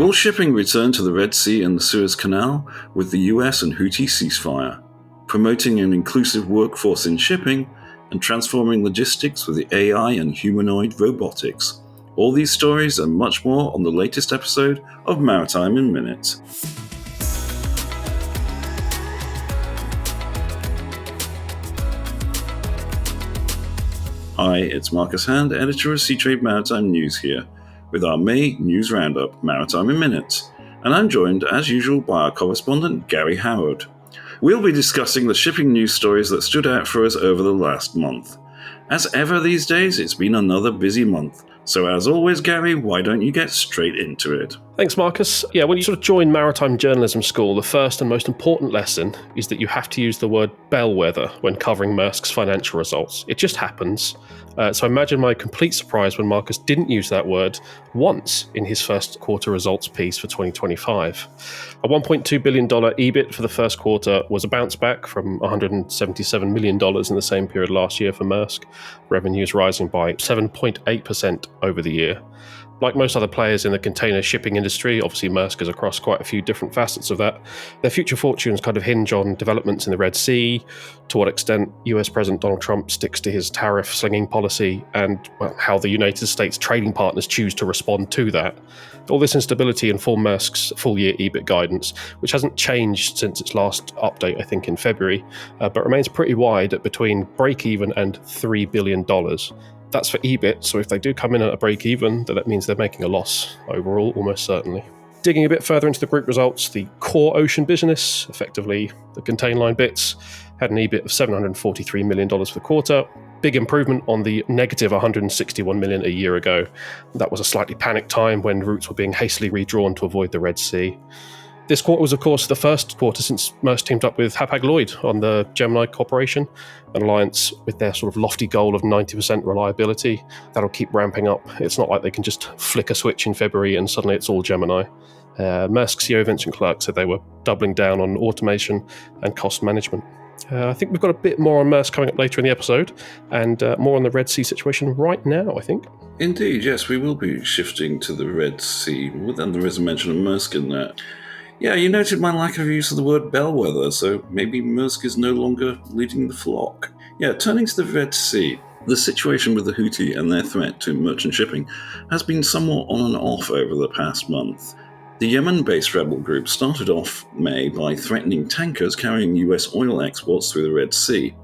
Will shipping return to the Red Sea and the Suez Canal with the US and Houthi ceasefire, promoting an inclusive workforce in shipping, and transforming logistics with the AI and humanoid robotics? All these stories and much more on the latest episode of Maritime in Minutes. Hi, it's Marcus Hand, editor of Seatrade Maritime News here, with our May News Roundup, Maritime in Minutes, and I'm joined, as usual, by our correspondent, Gary Howard. We'll be discussing the shipping news stories that stood out for us over the last month. As ever these days, it's been another busy month, so as always, Gary, why don't you get straight into it? Thanks, Marcus. Yeah, when you sort of join maritime journalism school, the first and most important lesson is that you have to use the word bellwether when covering Maersk's financial results. It just happens. So imagine my complete surprise when Marcus didn't use that word once in his first quarter results piece for 2025. A $1.2 billion EBIT for the first quarter was a bounce back from $177 million in the same period last year for Maersk. Revenues rising by 7.8% over the year. Like most other players in the container shipping industry, obviously Maersk is across quite a few different facets of that. Their future fortunes kind of hinge on developments in the Red Sea, to what extent US President Donald Trump sticks to his tariff-slinging policy, and how the United States trading partners choose to respond to that. All this instability informed Maersk's full-year EBIT guidance, which hasn't changed since its last update, I think, in February, but remains pretty wide at between break-even and $3 billion. That's for EBIT, so if they do come in at a break-even, then that means they're making a loss overall, almost certainly. Digging a bit further into the group results, the core ocean business, effectively the container line bits, had an EBIT of $743 million for the quarter. Big improvement on the negative $161 million a year ago. That was a slightly panicked time when routes were being hastily redrawn to avoid the Red Sea. This quarter was, of course, the first quarter since Maersk teamed up with Hapag-Lloyd on the Gemini Corporation, an alliance with their sort of lofty goal of 90% reliability. That'll keep ramping up. It's not like they can just flick a switch in February and suddenly it's all Gemini. Maersk CEO Vincent Clerc said they were doubling down on automation and cost management. I think we've got a bit more on Maersk coming up later in the episode, and more on the Red Sea situation right now, I think. Indeed, yes, we will be shifting to the Red Sea, and there is a mention of Maersk in that. Yeah, you noted my lack of use of the word bellwether, so maybe Maersk is no longer leading the flock. Yeah, turning to the Red Sea, the situation with the Houthi and their threat to merchant shipping has been somewhat on and off over the past month. The Yemen-based rebel group started off May by threatening tankers carrying US oil exports through the Red Sea.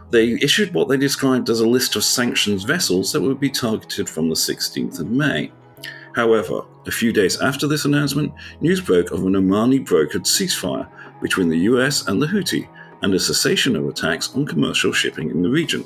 They issued what they described as a list of sanctions vessels that would be targeted from the 16th of May. However, a few days after this announcement, news broke of an Omani-brokered ceasefire between the US and the Houthi, and a cessation of attacks on commercial shipping in the region.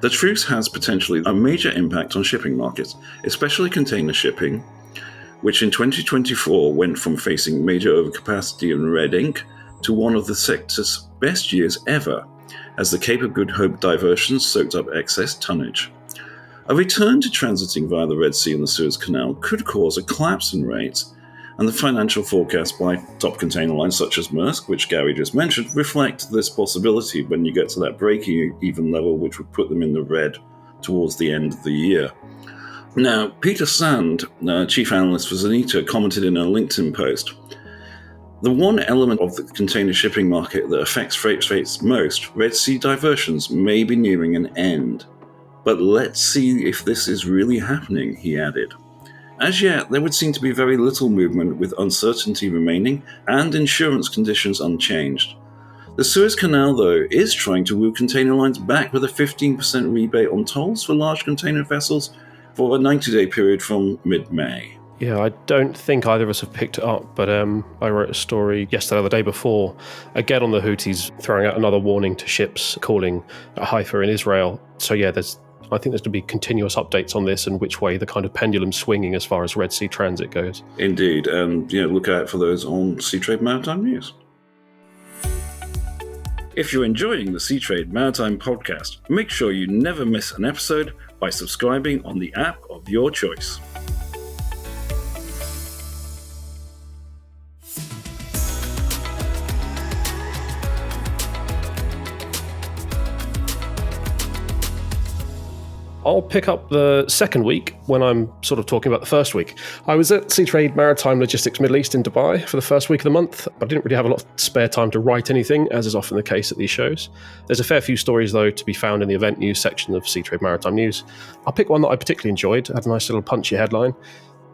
The truce has potentially a major impact on shipping markets, especially container shipping, which in 2024 went from facing major overcapacity and red ink to one of the sector's best years ever, as the Cape of Good Hope diversions soaked up excess tonnage. A return to transiting via the Red Sea and the Suez Canal could cause a collapse in rates, and the financial forecasts by top container lines such as Maersk, which Gary just mentioned, reflect this possibility when you get to that break-even level, which would put them in the red towards the end of the year. Now, Peter Sand, chief analyst for Zenita, commented in a LinkedIn post, "The one element of the container shipping market that affects freight rates most, Red Sea diversions, may be nearing an end. But let's see if this is really happening," he added. As yet, there would seem to be very little movement, with uncertainty remaining and insurance conditions unchanged. The Suez Canal, though, is trying to woo container lines back with a 15% rebate on tolls for large container vessels for a 90-day period from mid-May. Yeah, I don't think either of us have picked it up, but I wrote a story yesterday or the day before, again on the Houthis, throwing out another warning to ships calling at Haifa in Israel. So yeah, I think there's going to be continuous updates on this and which way the kind of pendulum's swinging as far as Red Sea transit goes. Indeed, and look out for those on Seatrade Maritime News. If you're enjoying the Seatrade Maritime podcast, make sure you never miss an episode by subscribing on the app of your choice. I'll pick up the second week when I'm sort of talking about the first week. I was at Seatrade Maritime Logistics Middle East in Dubai for the first week of the month, but I didn't really have a lot of spare time to write anything, as is often the case at these shows. There's a fair few stories, though, to be found in the event news section of Seatrade Maritime News. I'll pick one that I particularly enjoyed. It had a nice little punchy headline.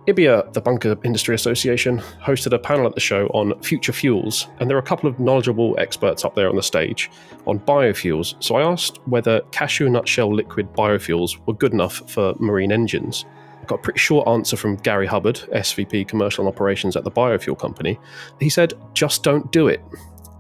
IBIA, the Bunker Industry Association, hosted a panel at the show on future fuels, and there were a couple of knowledgeable experts up there on the stage on biofuels. So I asked whether cashew nutshell liquid biofuels were good enough for marine engines. I got a pretty short answer from Gary Hubbard, SVP Commercial and Operations at the biofuel company. He said, just don't do it.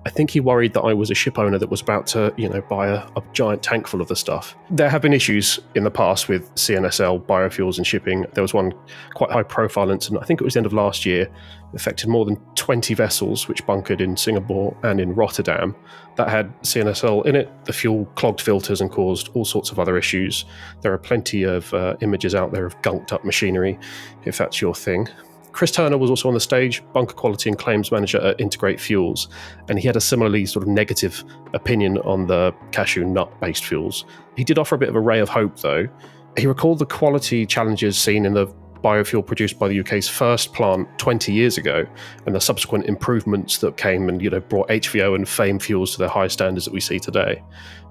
I think he worried that I was a ship owner that was about to, buy a giant tank full of the stuff. There have been issues in the past with CNSL, biofuels and shipping. There was one quite high-profile incident, I think it was the end of last year, affected more than 20 vessels which bunkered in Singapore and in Rotterdam. That had CNSL in it. The fuel clogged filters and caused all sorts of other issues. There are plenty of images out there of gunked up machinery, if that's your thing. Chris Turner was also on the stage, bunker quality and claims manager at Integrate Fuels, and he had a similarly sort of negative opinion on the cashew nut-based fuels. He did offer a bit of a ray of hope, though. He recalled the quality challenges seen in the biofuel produced by the UK's first plant 20 years ago, and the subsequent improvements that came and brought HVO and FAME fuels to the high standards that we see today.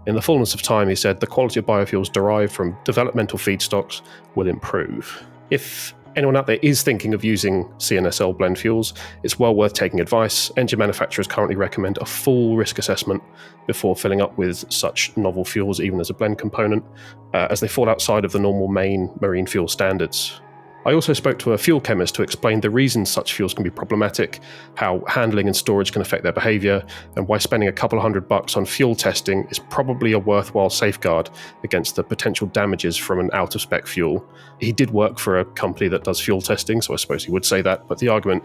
In the fullness of time, he said, the quality of biofuels derived from developmental feedstocks will improve. If anyone out there is thinking of using CNSL blend fuels, it's well worth taking advice. Engine manufacturers currently recommend a full risk assessment before filling up with such novel fuels, even as a blend component, as they fall outside of the normal main marine fuel standards. I also spoke to a fuel chemist to explain the reasons such fuels can be problematic, how handling and storage can affect their behaviour, and why spending a couple $100 on fuel testing is probably a worthwhile safeguard against the potential damages from an out-of-spec fuel. He did work for a company that does fuel testing, so I suppose he would say that, but the argument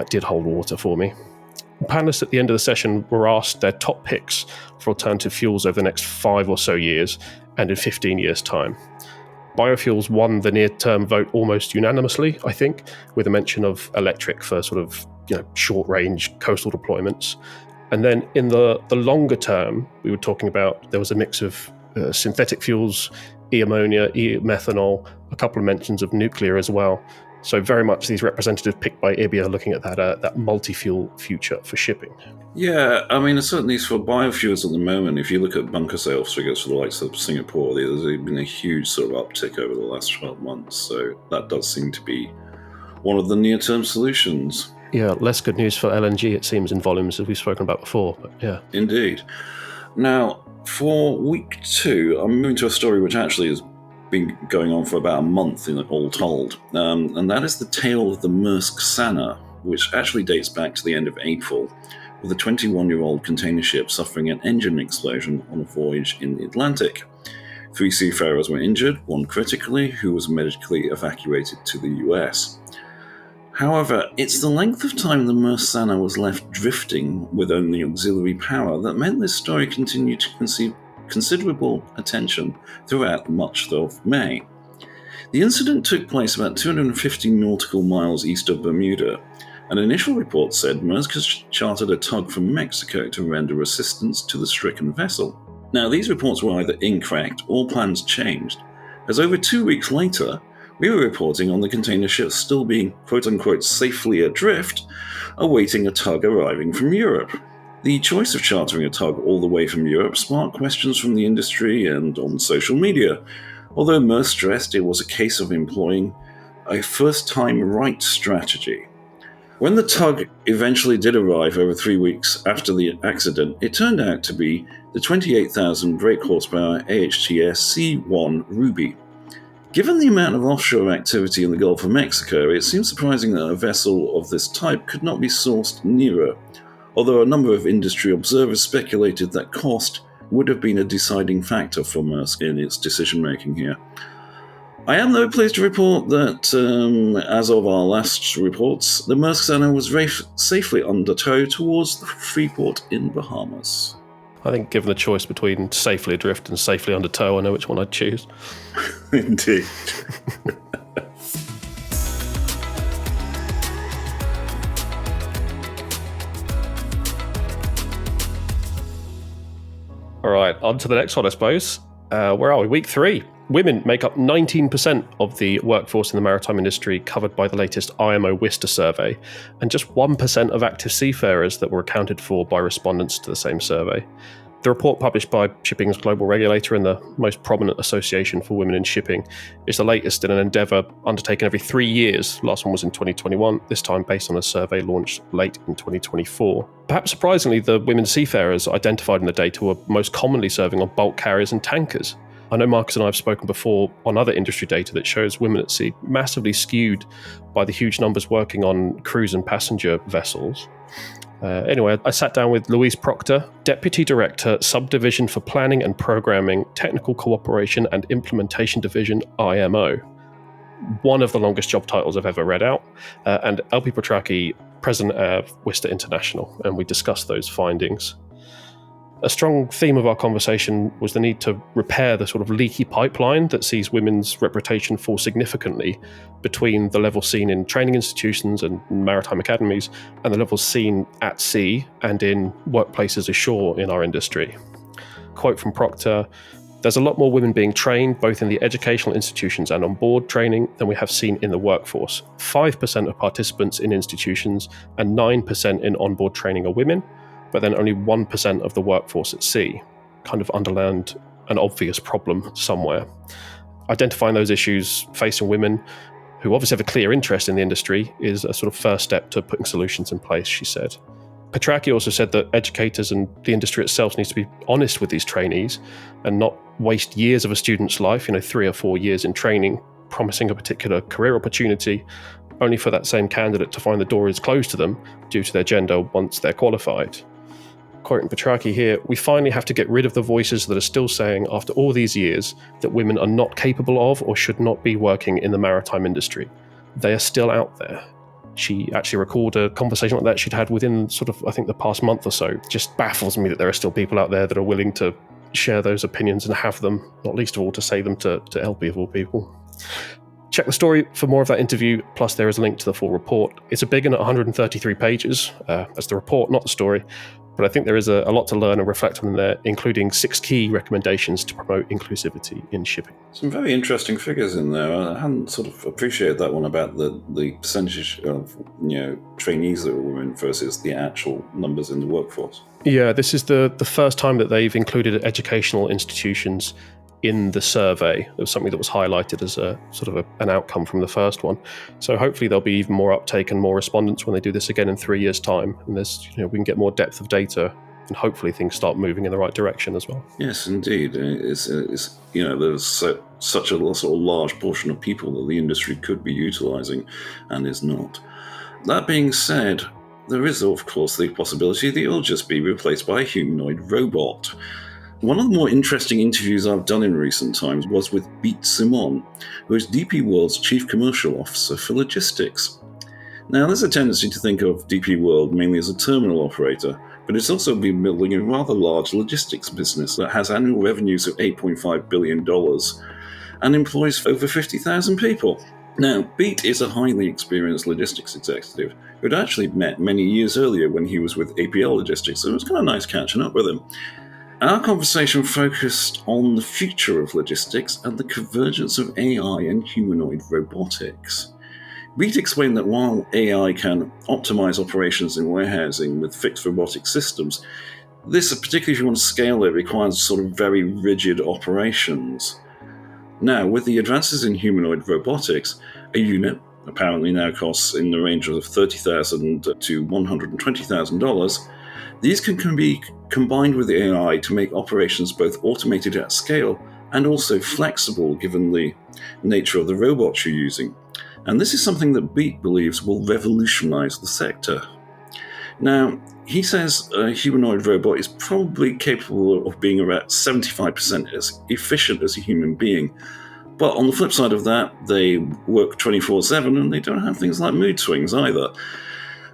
did hold water for me. Panelists at the end of the session were asked their top picks for alternative fuels over the next 5 or so years and in 15 years' time. Biofuels won the near-term vote almost unanimously, I think, with a mention of electric for sort of short-range coastal deployments. And then in the longer term, we were talking about there was a mix of synthetic fuels, e-ammonia, e-methanol, a couple of mentions of nuclear as well. So very much these representatives picked by IBIA looking at that multi-fuel future for shipping. Yeah, I mean, certainly for biofuels at the moment, if you look at bunker sales figures for the likes of Singapore, there's been a huge sort of uptick over the last 12 months. So that does seem to be one of the near-term solutions. Yeah, less good news for LNG, it seems, in volumes, as we've spoken about before. But yeah. Indeed. Now, for week 2, I'm moving to a story which actually has been going on for about a month, all told. And that is the tale of the Maersk Sana, which actually dates back to the end of April, with a 21-year-old container ship suffering an engine explosion on a voyage in the Atlantic. 3 seafarers were injured, 1 critically, who was medically evacuated to the US. However, it's the length of time the Maersk Sana was left drifting with only auxiliary power that meant this story continued to receive considerable attention throughout much of May. The incident took place about 250 nautical miles east of Bermuda. An initial report said Maersk has chartered a tug from Mexico to render assistance to the stricken vessel. Now, these reports were either incorrect or plans changed, as over 2 weeks later, we were reporting on the container ship still being quote-unquote safely adrift, awaiting a tug arriving from Europe. The choice of chartering a tug all the way from Europe sparked questions from the industry and on social media, although Maersk stressed it was a case of employing a first-time right strategy. When the tug eventually did arrive over 3 weeks after the accident, it turned out to be the 28,000 brake horsepower AHTS C1 Ruby. Given the amount of offshore activity in the Gulf of Mexico, it seems surprising that a vessel of this type could not be sourced nearer, although a number of industry observers speculated that cost would have been a deciding factor for Maersk in its decision-making here. I am, though, pleased to report that, as of our last reports, the Maersk Sana was safely under tow towards the Freeport in Bahamas. I think given the choice between safely adrift and safely under tow, I know which one I'd choose. Indeed. All right, on to the next one, I suppose. Where are we? Week 3. Women make up 19% of the workforce in the maritime industry covered by the latest IMO-WISTA survey, and just 1% of active seafarers that were accounted for by respondents to the same survey. The report, published by shipping's global regulator and the most prominent association for women in shipping, is the latest in an endeavour undertaken every 3 years. Last one was in 2021, this time based on a survey launched late in 2024. Perhaps surprisingly, the women seafarers identified in the data were most commonly serving on bulk carriers and tankers. I know Marcus and I have spoken before on other industry data that shows women at sea massively skewed by the huge numbers working on cruise and passenger vessels. Anyway, I sat down with Louise Proctor, Deputy Director, Subdivision for Planning and Programming, Technical Cooperation and Implementation Division, IMO. One of the longest job titles I've ever read out, and LP Petraki, President of WISTA International, and we discussed those findings. A strong theme of our conversation was the need to repair the sort of leaky pipeline that sees women's reputation fall significantly between the levels seen in training institutions and maritime academies and the levels seen at sea and in workplaces ashore in our industry. Quote from Proctor: "There's a lot more women being trained both in the educational institutions and on board training than we have seen in the workforce. 5% of participants in institutions and 9% in onboard training are women, but then only 1% of the workforce at sea." Kind of underlined an obvious problem somewhere. Identifying those issues facing women, who obviously have a clear interest in the industry, is a sort of first step to putting solutions in place, she said. Petraki also said that educators and the industry itself needs to be honest with these trainees and not waste years of a student's life, 3 or 4 years in training, promising a particular career opportunity, only for that same candidate to find the door is closed to them due to their gender once they're qualified. Quoting Petraki here, "We finally have to get rid of the voices that are still saying, after all these years, that women are not capable of or should not be working in the maritime industry. They are still out there." She actually recalled a conversation like that she'd had within I think the past month or so. It just baffles me that there are still people out there that are willing to share those opinions and have them, not least of all to say them to LP of all people. Check the story for more of that interview, plus there is a link to the full report. It's a big one at 133 pages. That's the report, not the story. But I think there is a lot to learn and reflect on in there, including 6 key recommendations to promote inclusivity in shipping. Some very interesting figures in there. I hadn't sort of appreciated that one about the percentage of trainees that are women versus the actual numbers in the workforce. Yeah, this is the first time that they've included educational institutions in the survey. It was something that was highlighted as a an outcome from the first one. So hopefully there'll be even more uptake and more respondents when they do this again in 3 years' time. And we can get more depth of data, and hopefully things start moving in the right direction as well. Yes, indeed. It's there's such a sort of large portion of people that the industry could be utilising and is not. That being said, there is of course the possibility that it'll just be replaced by a humanoid robot. One of the more interesting interviews I've done in recent times was with Beat Simon, who is DP World's Chief Commercial Officer for Logistics. Now, there's a tendency to think of DP World mainly as a terminal operator, but it's also been building a rather large logistics business that has annual revenues of $8.5 billion and employs over 50,000 people. Now, Beat is a highly experienced logistics executive who'd actually met many years earlier when he was with APL Logistics, so it was kind of nice catching up with him. Our conversation focused on the future of logistics and the convergence of AI and humanoid robotics. Beat explained that while AI can optimize operations in warehousing with fixed robotic systems, this, particularly if you want to scale it, requires very rigid operations. Now, with the advances in humanoid robotics, a unit apparently now costs in the range of $30,000 to $120,000. These can be combined with AI to make operations both automated at scale and also flexible given the nature of the robots you're using. And this is something that Beat believes will revolutionize the sector. Now, he says a humanoid robot is probably capable of being about 75% as efficient as a human being. But on the flip side of that, they work 24/7 and they don't have things like mood swings either.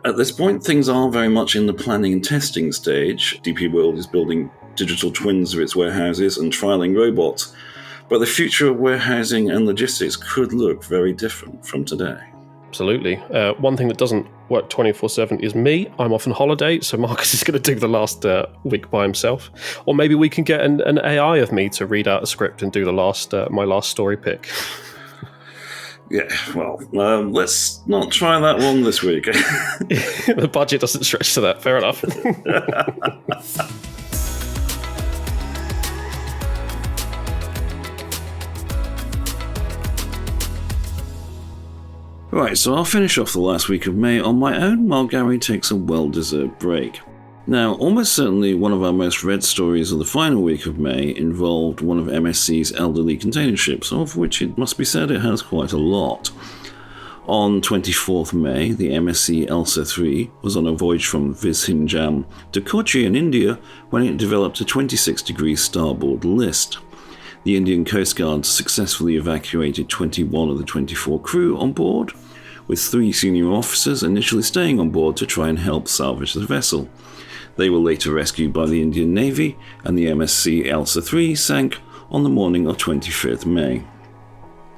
At this point, things are very much in the planning and testing stage. DP World is building digital twins of its warehouses and trialing robots, but the future of warehousing and logistics could look very different from today. Absolutely. One thing that doesn't work 24/7 is me. I'm off on holiday, so Marcus is going to do the last week by himself. Or maybe we can get an AI of me to read out a script and do the my last story pick. Yeah, well, let's not try that one this week. The budget doesn't stretch to that. Fair enough. Right, so I'll finish off the last week of May on my own while Gary takes a well-deserved break. Now, almost certainly one of our most read stories of the final week of May involved one of MSC's elderly container ships, of which it must be said it has quite a lot. On 24th May, the MSC Elsa 3 was on a voyage from Visakhapatnam to Kochi in India when it developed a 26-degree starboard list. The Indian Coast Guard successfully evacuated 21 of the 24 crew on board, with 3 senior officers initially staying on board to try and help salvage the vessel. They were later rescued by the Indian Navy, and the MSC Elsa 3 sank on the morning of 25th May.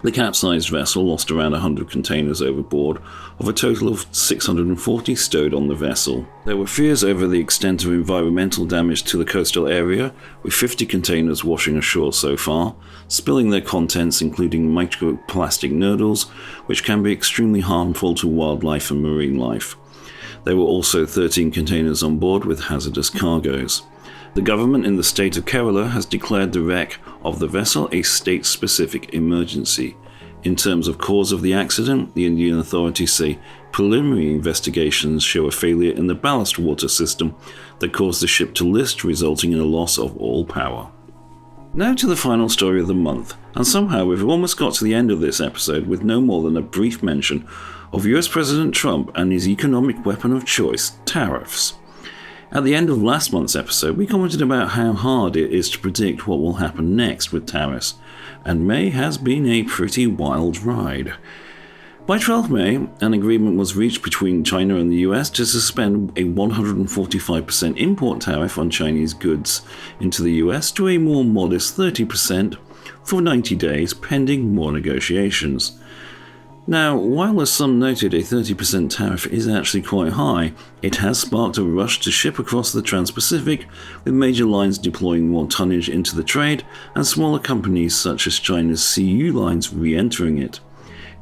The capsized vessel lost around 100 containers overboard, of a total of 640 stowed on the vessel. There were fears over the extent of environmental damage to the coastal area, with 50 containers washing ashore so far, spilling their contents including microplastic nurdles, which can be extremely harmful to wildlife and marine life. There were also 13 containers on board with hazardous cargoes. The government in the state of Kerala has declared the wreck of the vessel a state-specific emergency. In terms of cause of the accident, the Indian authorities say preliminary investigations show a failure in the ballast water system that caused the ship to list, resulting in a loss of all power. Now to the final story of the month, and somehow we've almost got to the end of this episode with no more than a brief mention of US President Trump and his economic weapon of choice, tariffs. At the end of last month's episode, we commented about how hard it is to predict what will happen next with tariffs, and May has been a pretty wild ride. By 12 May, an agreement was reached between China and the US to suspend a 145% import tariff on Chinese goods into the US to a more modest 30% for 90 days, pending more negotiations. Now, while as some noted a 30% tariff is actually quite high, it has sparked a rush to ship across the Trans-Pacific, with major lines deploying more tonnage into the trade and smaller companies such as China's CU lines re-entering it.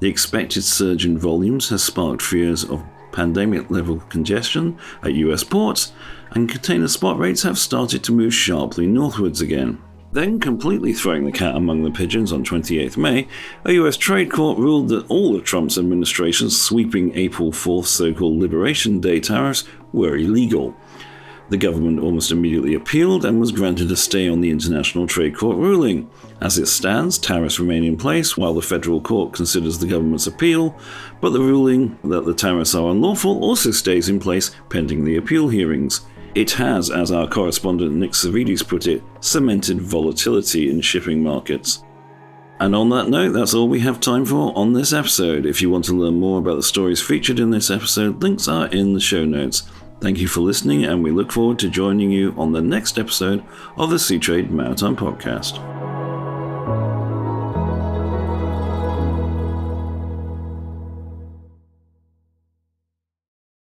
The expected surge in volumes has sparked fears of pandemic-level congestion at US ports, and container spot rates have started to move sharply northwards again. Then, completely throwing the cat among the pigeons on 28th May, a US trade court ruled that all of Trump's administration's sweeping April 4th so-called Liberation Day tariffs were illegal. The government almost immediately appealed and was granted a stay on the International Trade Court ruling. As it stands, tariffs remain in place while the federal court considers the government's appeal, but the ruling that the tariffs are unlawful also stays in place pending the appeal hearings. It has, as our correspondent Nick Savides put it, cemented volatility in shipping markets. And on that note, that's all we have time for on this episode. If you want to learn more about the stories featured in this episode, links are in the show notes. Thank you for listening, and we look forward to joining you on the next episode of the Seatrade Maritime Podcast.